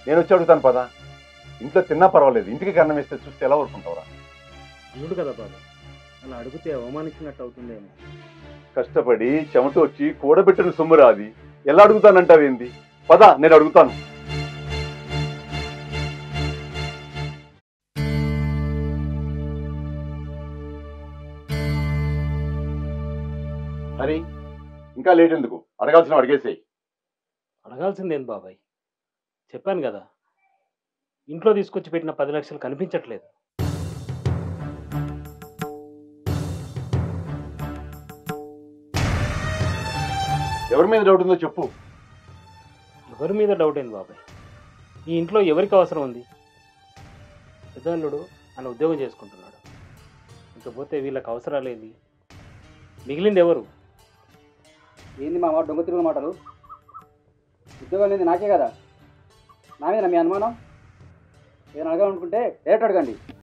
నేను వచ్చి అడుగుతాను పదా. ఇంట్లో తిన్నా పర్వాలేదు, ఇంటికి అన్నం వేస్తే చూస్తే ఎలా ఊరుకుంటావురా? అల్లుడు కదా బాబాయ్, అలా అడిగితే అవమానించినట్టు అవుతుందేమో. కష్టపడి చెమట వచ్చి కూడబెట్టిన సొమ్మురా అది. ఎలా అడుగుతానంటావేంది? పదా, నేను అడుగుతాను. హరి, ఇంకా లేట్ ఎందుకు? అడగాల్సిన అడిగేసేయి. అడగాల్సిందేం బాబాయ్, చెప్పాను కదా, ఇంట్లో తీసుకొచ్చి పెట్టిన 10 లక్షలు కనిపించట్లేదు. ఎవరి మీద డౌట్ ఉందో చెప్పు. ఎవరి మీద డౌట్ ఏంది బాబాయ్, ఈ ఇంట్లో ఎవరికి అవసరం ఉంది? పెద్దల్లుడు ఆయన ఉద్యోగం చేసుకుంటున్నాడు, ఇకపోతే వీళ్ళకి అవసరాలేంది? మిగిలింది ఎవరు? ఏంది మామ దొంగ తిరుగుల మాటలు? ఉద్యోగం లేదు నాకే కదా, నా మీద మీ అనుమానం. ఏదైనా అడగాలనుకుంటే డైరెక్ట్ అడగండి.